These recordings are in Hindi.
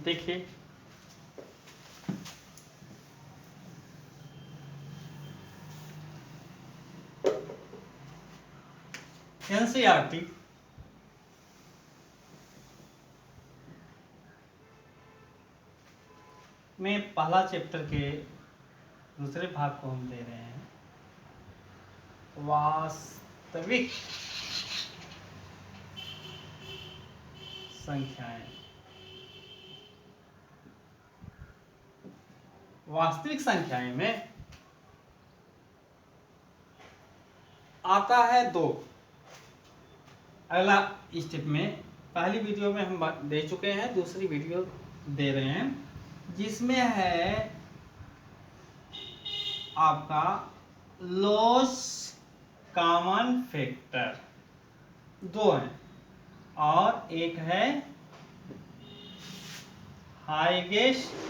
देखिए एनसीईआरटी में पहला चैप्टर के दूसरे भाग को हम दे रहे हैं वास्तविक संख्याएं। वास्तविक संख्याएं में आता है 2। अगला स्टेप में पहली वीडियो में हम दे चुके हैं, दूसरी वीडियो दे रहे हैं जिसमें है आपका लोएस्ट कॉमन फैक्टर 2 है और एक है highest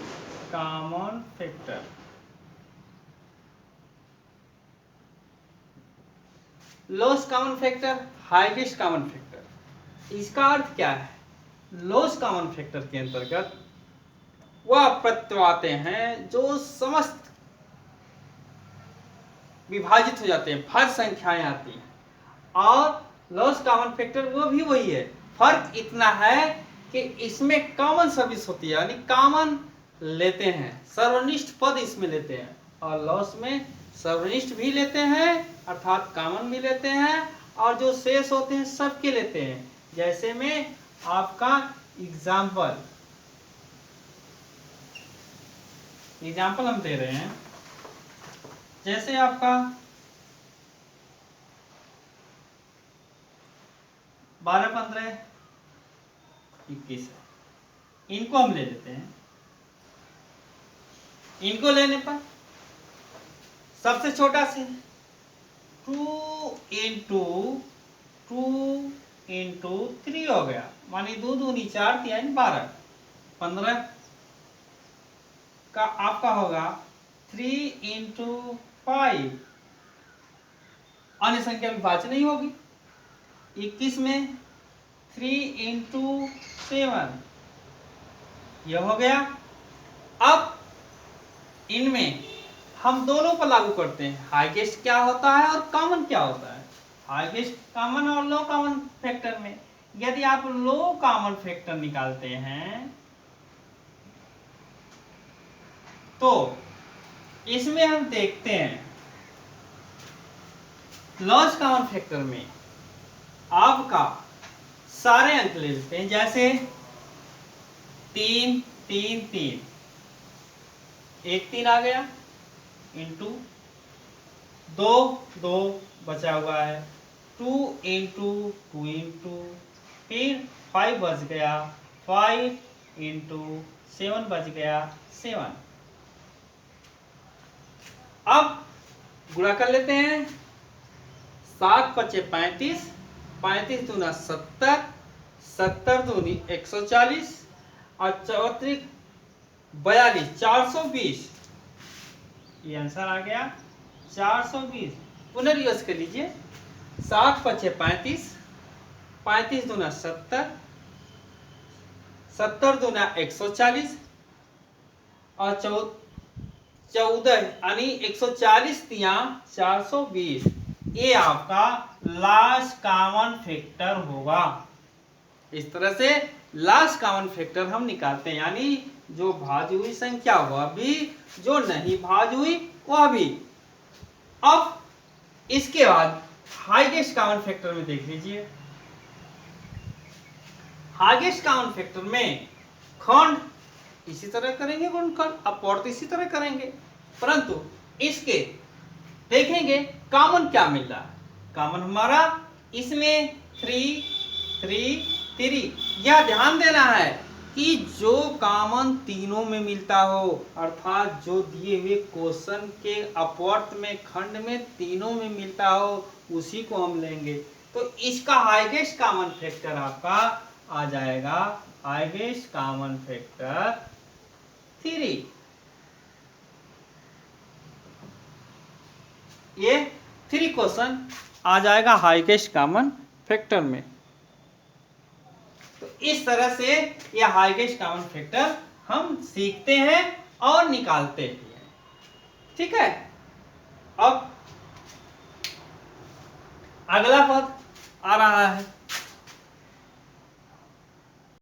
common factor. Lowest common factor, highest common factor, इसका अर्थ क्या है? लोएस्ट कॉमन फैक्टर के अंतर्गत वह प्रत्यय आते हैं जो समस्त विभाजित हो जाते हैं, भाज्य संख्याएं आती हैं, और लोएस्ट कॉमन फैक्टर वो भी वही है। फर्क इतना है कि इसमें कॉमन सर्विस होती है, यानी कॉमन लेते हैं, सर्वनिष्ठ पद इसमें लेते हैं, और लॉस में सर्वनिष्ठ भी लेते हैं अर्थात कॉमन भी लेते हैं, और जो शेष होते हैं सबके लेते हैं। जैसे में आपका एग्जाम्पल हम दे रहे हैं, जैसे आपका 12, 15, 21 इनको हम ले लेते हैं। इनको लेने पर सबसे छोटा से 2 इंटू 3 हो गया, मानी 2 दूनी 4 3 12, 15 का आपका होगा 3 इंटू 5, अन्य संख्या विभाज्य नहीं होगी। 21 में 3 इंटू 7 यह हो गया। अब इनमें हम दोनों पर लागू करते हैं, हाईएस्ट क्या होता है और कॉमन क्या होता है। हाईएस्ट कॉमन और लो कॉमन फैक्टर में यदि आप लो कॉमन फैक्टर निकालते हैं तो इसमें हम देखते हैं लोएस्ट कॉमन फैक्टर में आपका सारे अंक ले लेते हैं, जैसे 3 3 3, एक 3 आ गया, इंटू 2 2 बचा हुआ है, 2 इंटू 2 इंटू, फिर 5 बच गया, 5 इंटू 7 बच गया 7। अब गुणा कर लेते हैं, 7 पचे 35, 35 दूना 70, 70 दूनी 140 और 34 42, 420, ये आंसर आ गया 420। पुनर्योज कर लीजिए, 7 पचे 35, 35 दूना 70, 70 दूना 140 और 14 यानी 140 तिया 420, ये आपका लास्ट कॉमन फैक्टर होगा। इस तरह से लास्ट कॉमन फैक्टर हम निकालते हैं, यानी जो भाज्य हुई संख्या वह भी, जो नहीं भाज्य हुई वह भी। अब इसके बाद हाईएस्ट कॉमन फैक्टर में देख लीजिए, हाईएस्ट कॉमन फैक्टर में खंड इसी तरह करेंगे, गुणनखंड अपवर्त इसी तरह करेंगे, परंतु इसके देखेंगे कॉमन क्या मिल रहा है। कॉमन हमारा इसमें 3 3 3, यह ध्यान देना है कि जो कॉमन तीनों में मिलता हो, अर्थात जो दिए हुए क्वेश्चन के अपवर्त में खंड में तीनों में मिलता हो उसी को हम लेंगे। तो इसका हाईएस्ट कॉमन फैक्टर आपका आ जाएगा, हाईएस्ट कॉमन फैक्टर 3। ये 3 क्वेश्चन आ जाएगा हाईएस्ट कॉमन फैक्टर में। तो इस तरह से ये हाईएस्ट कॉमन फैक्टर हम सीखते हैं और निकालते भी हैं। ठीक है, अब अगला पद आ रहा है